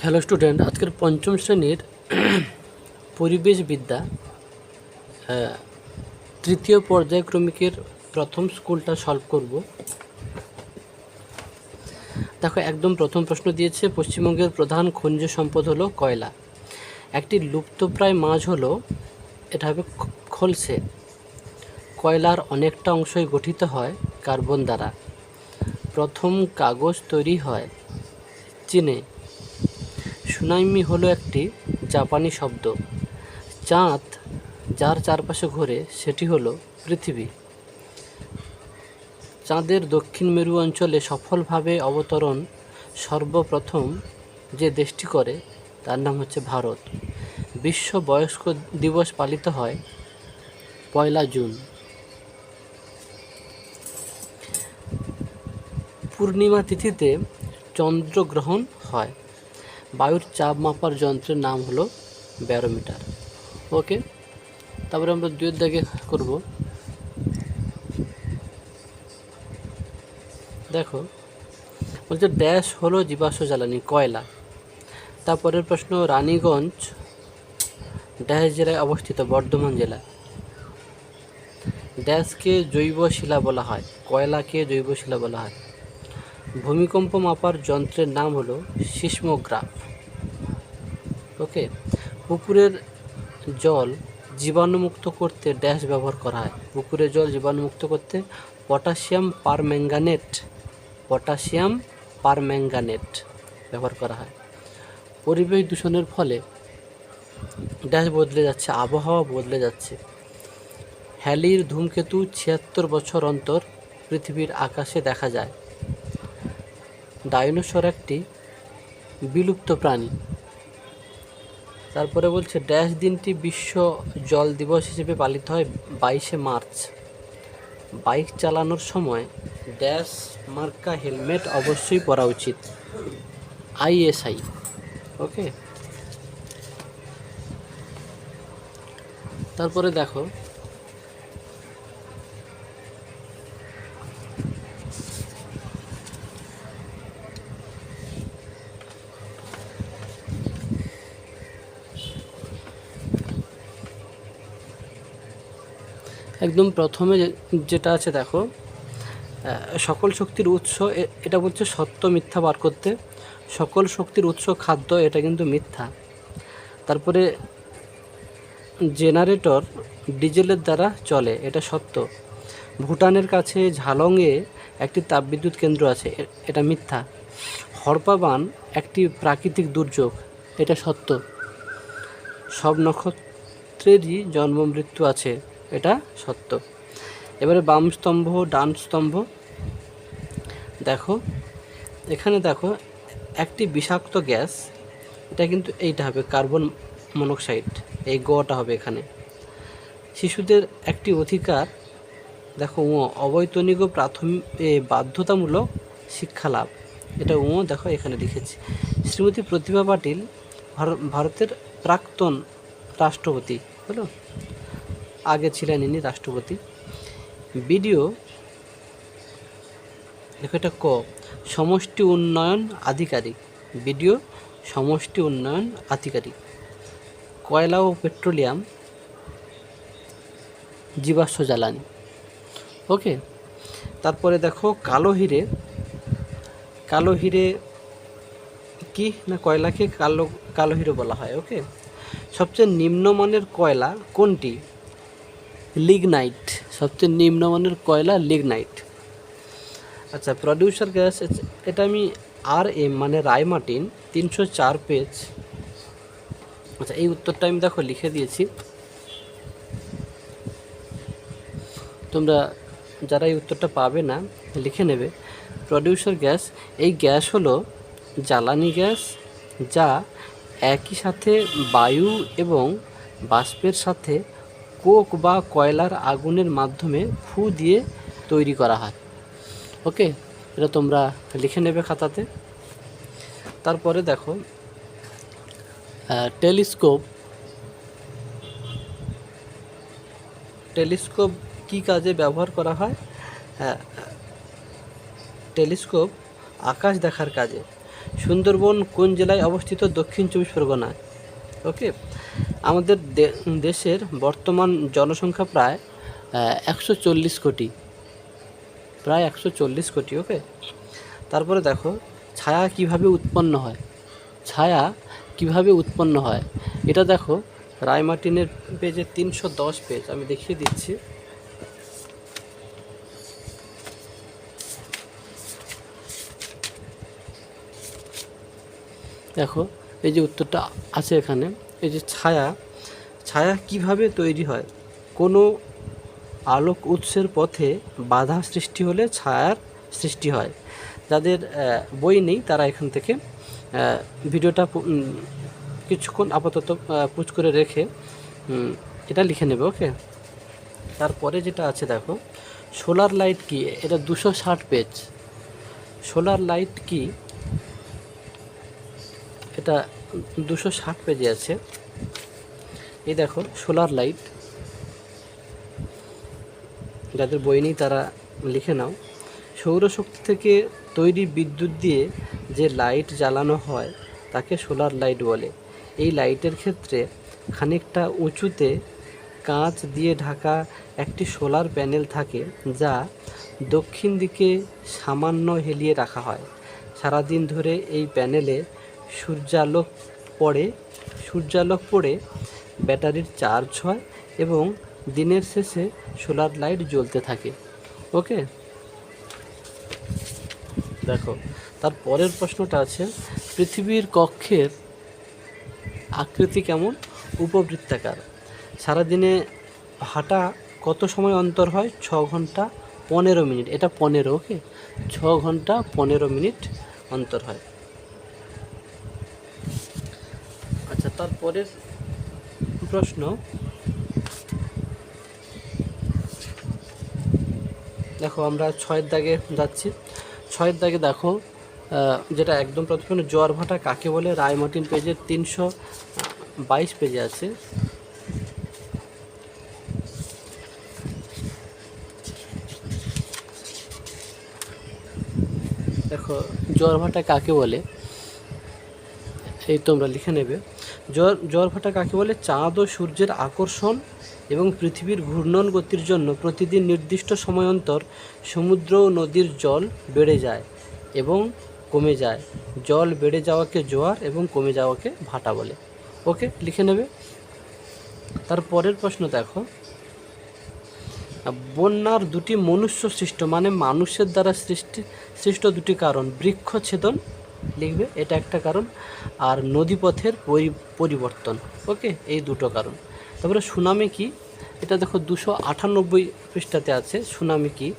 Hello student, আজকের পঞ্চম শ্রেণীর পরিবেশবিদ্যা তৃতীয় পর্যায়ক্রমিকের প্রথম স্কুলটা সলভ করব। দেখো, একদম প্রথম প্রশ্ন দিয়েছে পশ্চিমবঙ্গের প্রধান খনিজ সম্পদ হলো কয়লা। একটি লুপ্তপ্রায় মাছ হলো, এটা হবে খলসে। কয়লার অনেকটা অংশই গঠিত হয় কার্বন দ্বারা। প্রথম কাগজ তৈরি হয় চীনে। সুনামি হলো একটি জাপানি শব্দ। চাঁদ যার চারপাশে ঘোরে সেটি হলো পৃথিবী। চাঁদের দক্ষিণ মেরু অঞ্চলে সফলভাবে অবতরণ সর্বপ্রথম যে দেশটি করে তার নাম হচ্ছে ভারত। বিশ্ব বয়স্ক দিবস পালিত হয় 1 জুন। পূর্ণিমা তিথিতে চন্দ্রগ্রহণ হয়। বায়ুর চাপ মাপার যন্ত্রের নাম হলো ব্যারোমিটার। ওকে, তারপরে আমরা 2 দাগে করব। দেখো, বলছে ড্যাশ হলো জীবাশ্ম জ্বালানি কয়লা। তারপরের প্রশ্ন, রানীগঞ্জ ড্যাশ জেলায় অবস্থিত, বর্ধমান জেলা। ড্যাশকে জৈব শিলা বলা হয়, কয়লাকে জৈব শিলা বলা হয়। ভূমিকম্প মাপার যন্ত্রের নাম হলো সিসমোগ্রাফ। ওকে, পুকুরের জল জীবাণুমুক্ত করতে ড্যাশ ব্যবহার করা হয়। পুকুরের জল জীবাণুমুক্ত করতে পটাশিয়াম পারম্যাঙ্গানেট ব্যবহার করা হয়। পরিবেশ দূষণের ফলে ড্যাশ বদলে যাচ্ছে, আবহাওয়া বদলে যাচ্ছে। হ্যালির ধূমকেতু 76 বছর অন্তর পৃথিবীর আকাশে দেখা যায়। ডাইনোসর একটি বিলুপ্ত প্রাণী। তারপরে বলছে ড্যাশ দিনটি বিশ্ব জল দিবস হিসেবে পালিত হয় 22শে মার্চ। বাইক চালানোর সময় ড্যাশ মার্কা হেলমেট অবশ্যই পরা উচিত, ISI। ওকে, তারপরে দেখো, একদম প্রথমে যেটা আছে দেখো, সকল শক্তির উৎস, এটা বলছে সত্য মিথ্যা বার করতে। সকল শক্তির উৎস খাদ্য, এটা কিন্তু মিথ্যা। তারপরে জেনারেটর ডিজেলের দ্বারা চলে, এটা সত্য। ভুটানের কাছে ঝালংয়ে একটি তাপবিদ্যুৎ কেন্দ্র আছে, এটা মিথ্যা। হড়পা বান একটি প্রাকৃতিক দুর্যোগ, এটা সত্য। সব নক্ষত্রেরই জন্ম মৃত্যু আছে, এটা সত্য। এবারে বাম স্তম্ভ ডান স্তম্ভ। দেখো, এখানে দেখো একটি বিষাক্ত গ্যাস, এটা কিন্তু এইটা হবে কার্বন মনোক্সাইড, এই গটা হবে এখানে। শিশুদের একটি অধিকার, দেখো অবৈতনিক ও প্রাথমিক বাধ্যতামূলক শিক্ষা লাভ, এটা দেখো এখানে লিখেছি। শ্রীমতী প্রতিভা পাটিল ভারতের প্রাক্তন রাষ্ট্রপতি, হলো, আগে ছিলেন ইনি রাষ্ট্রপতি। বিডিও, দেখো এটা সমষ্টি উন্নয়ন আধিকারিক। বিডিও সমষ্টি উন্নয়ন আধিকারিক। কয়লা ও পেট্রোলিয়াম জীবাশ্ম জ্বালানি। ওকে, তারপরে দেখো কালো হিরে কি না, কয়লাকে কালো হিরে বলা হয়। ওকে, সবচেয়ে নিম্নমানের কয়লা কোনটি? লিগনাইট। সবচেয়ে নিম্নমানের কয়লা লিগনাইট। আচ্ছা, প্রডিউসার গ্যাস, এটা আমি RM মানে রায়মার্টিন 304 পেজ। আচ্ছা, এই উত্তরটা আমি দেখো লিখে দিয়েছি, তোমরা যারা এই উত্তরটা পাবে না লিখে নেবে। প্রডিউসার গ্যাস, এই গ্যাস হলো জ্বালানি গ্যাস যা একই সাথে বায়ু এবং বাষ্পের সাথে কোক বা কয়লার আগুনের মাধ্যমে ফু দিয়ে তৈরি করা হয়। ওকে, এটা তোমরা লিখে নেবে খাতাতে। তারপরে দেখো টেলিস্কোপ কি কাজে ব্যবহার করা হয়? টেলিস্কোপ আকাশ দেখার কাজে। সুন্দরবন কোন জেলায় অবস্থিত? দক্ষিণ 24 পরগনায়। ওকে, আমাদের দেশের বর্তমান জনসংখ্যা প্রায় 140 কোটি, প্রায় 140 কোটি। ওকে, তারপরে দেখো ছায়া কিভাবে উৎপন্ন হয়। ছায়া কিভাবে উৎপন্ন হয় এটা দেখো রায়মার্টিনের পেজে 310 পেজ, আমি দেখিয়ে দিচ্ছি। দেখো এই যে উত্তরটা আছে এখানে, এই যে ছায়া, ছায়া কিভাবে তৈরি হয়? কোনো আলোক উৎসের পথে বাধা সৃষ্টি হলে ছায়ার সৃষ্টি হয়। যাদের বই নেই তারা এখান থেকে ভিডিওটা কিছুক্ষণ আপাতত পুজ করে রেখে এটা লিখে নেবে। ওকে, তারপরে যেটা আছে দেখো সোলার লাইট কি? এটা 260 পেজ। সোলার লাইট কি এটা 260 পেজে আছে। এই দেখো সোলার লাইট, যাদের বই নেই তারা লিখে নাও। সৌরশক্তি থেকে তৈরি বিদ্যুৎ দিয়ে যে লাইট জ্বালানো হয় তাকে সোলার লাইট বলে। এই লাইটের ক্ষেত্রে খানিকটা উঁচুতে কাঁচ দিয়ে ঢাকা একটি সোলার প্যানেল থাকে, যা দক্ষিণ দিকে সামান্য হেলিয়ে রাখা হয়। সারাদিন ধরে এই প্যানেলে সূর্যালোক পড়ে ব্যাটারির চার্জ হয় এবং দিনের শেষে সোলার লাইট জ্বলতে থাকে। ওকে, দেখো তার পরের প্রশ্নটা আছে পৃথিবীর কক্ষের আকৃতি কেমন? উপবৃত্তাকার। সারাদিনে হাঁটা কত সময় অন্তর হয়? 6 ঘন্টা 15 মিনিট। এটা 15। ওকে, 6 ঘন্টা 15 মিনিট অন্তর হয়। আচ্ছা, তারপরের প্রশ্ন দেখো, আমরা 6-এর দাগে যাচ্ছি। 6-এর দাগে দেখো যেটা একদম প্রথমে জোয়ার ভাটা কাকে বলে? রায়মার্টিন পেজের 322 পেজে আছে। দেখো জোয়ার ভাটা কাকে বলে এই তোমরা লিখে নেবে। জোয়ার ভাটা কাকে বলে? চাঁদ ও সূর্যের আকর্ষণ এবং পৃথিবীর ঘূর্ণন গতির জন্য প্রতিদিন নির্দিষ্ট সময় অন্তর সমুদ্র ও নদীর জল বেড়ে যায় এবং কমে যায়। জল বেড়ে যাওয়াকে জোয়ার এবং কমে যাওয়াকে ভাটা বলে। ওকে, লিখে নেবে। তারপরের প্রশ্ন দেখো বন্যার দুটি মনুষ্য সৃষ্ট, মানে মানুষের দ্বারা সৃষ্ট দুটি কারণ। বৃক্ষছেদন লিখবে, এটা একটা কারণ, আর নদীপথের পরিবর্তন। ওকে, এই দুটো কারণ। তারপরে সুনামি কি? এটা দেখো 298 পৃষ্ঠাতে আছে। সুনামি কি?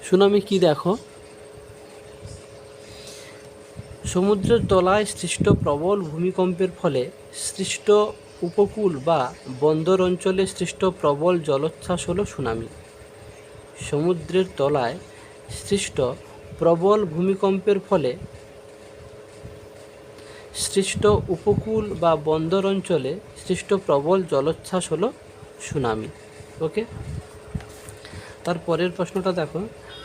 সুনামি কি দেখো সমুদ্রের তলায় সৃষ্ট প্রবল ভূমিকম্পের ফলে সৃষ্ট উপকূল বা বন্দর অঞ্চলে সৃষ্ট প্রবল জলোচ্ছ্বাস হলো সুনামি। সমুদ্রের তলায় সৃষ্ট প্রবল ভূমিকম্পের ফলে সৃষ্ট উপকূল বা বন্দর অঞ্চলে সৃষ্ট প্রবল জলোচ্ছ্বাস হলো সুনামি। ওকে, তারপরের প্রশ্নটা দেখো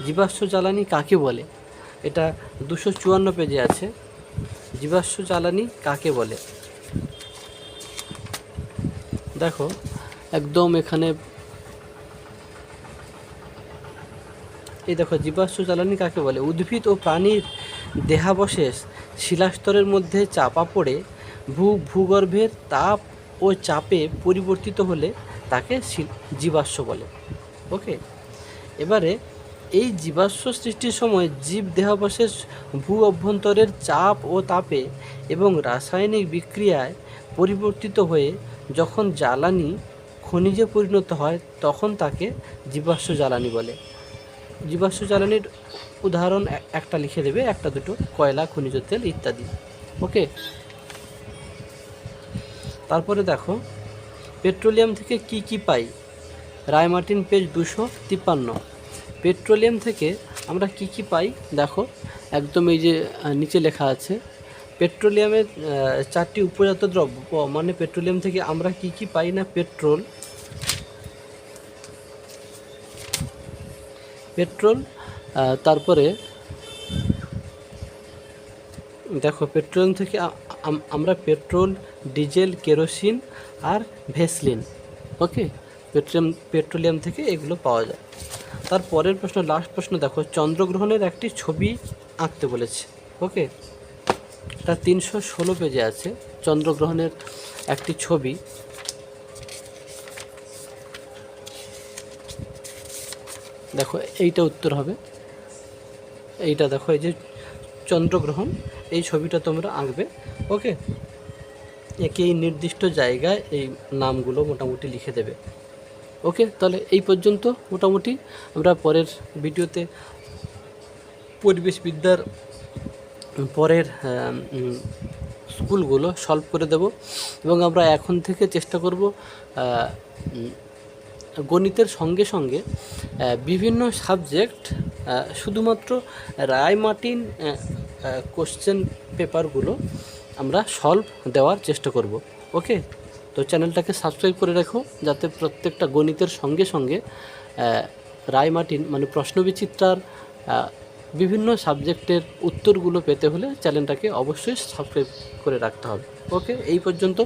জীবাশ্ম জ্বালানি কাকে বলে? এটা 254 পেজে আছে। জীবাশ্ম জ্বালানি কাকে বলে? দেখো একদম এখানে এই দেখো জীবাশ্ম জ্বালানি কাকে বলে? উদ্ভিদ ও প্রাণীর দেহাবশেষ শিলাস্তরের মধ্যে চাপা পড়ে ভূগর্ভের তাপ ও চাপে পরিবর্তিত হলে তাকে জীবাশ্ম বলে। ওকে, এবারে এই জীবাশ্ম সৃষ্টির সময় জীব দেহাবশেষ ভূ অভ্যন্তরের চাপ ও তাপে এবং রাসায়নিক বিক্রিয়ায় পরিবর্তিত হয়ে যখন জ্বালানি খনিজে পরিণত হয় তখন তাকে জীবাশ্ম জ্বালানি বলে। জীবাশ্ম জ্বালানির উদাহরণ একটা লিখে দেবে, একটা দুটো, কয়লা, খনিজ তেল ইত্যাদি। ওকে, তারপরে দেখো পেট্রোলিয়াম থেকে কি কি পাই? রায়মার্টিন পেজ 253। পেট্রোলিয়াম থেকে আমরা কি কি পাই দেখো একদম এই যে নিচে লেখা আছে পেট্রোলিয়ামের 4টি উপজাত দ্রব্য, মানে পেট্রোলিয়াম থেকে আমরা কি কি পাই না? পেট্রোল, পেট্রোল, তারপরে দেখো পেট্রোলিয়াম থেকে আমরা পেট্রোল, ডিজেল, কেরোসিন আর ভেসলিন, ওকে, পেট্রোলিয়াম থেকে এগুলো পাওয়া যায়। তার পরের প্রশ্ন, লাস্ট প্রশ্ন দেখো, চন্দ্রগ্রহণের একটি ছবি আঁকতে বলেছে, ওকে, তা 316 পেজে আছে চন্দ্রগ্রহণের একটি ছবি। দেখো এইটা উত্তর হবে, এইটা দেখো, এই যে চন্দ্রগ্রহণ, এই ছবিটা তোমরা আঁকবে, ওকে, একে এই নির্দিষ্ট জায়গায় এই নামগুলো মোটামুটি লিখে দেবে, ওকে। তাহলে এই পর্যন্ত মোটামুটি, আমরা পরের ভিডিওতে পরিবেশবিদ্যার পরের স্কুলগুলো সলভ করে দেব, এবং আমরা এখন থেকে চেষ্টা করব গণিতের সঙ্গে সঙ্গে বিভিন্ন সাবজেক্ট, শুধুমাত্র রায়মার্টিন কোশ্চেন পেপারগুলো আমরা সলভ দেওয়ার চেষ্টা করব, ওকে। তো চ্যানেলটাকে সাবস্ক্রাইব করে রাখো, যাতে প্রত্যেকটা গণিতের সঙ্গে সঙ্গে রায়মার্টিন মানে প্রশ্নবিচিত্রার বিভিন্ন সাবজেক্টের উত্তরগুলো পেতে হলে চ্যানেলটাকে অবশ্যই সাবস্ক্রাইব করে রাখতে হবে, ওকে। এই পর্যন্ত।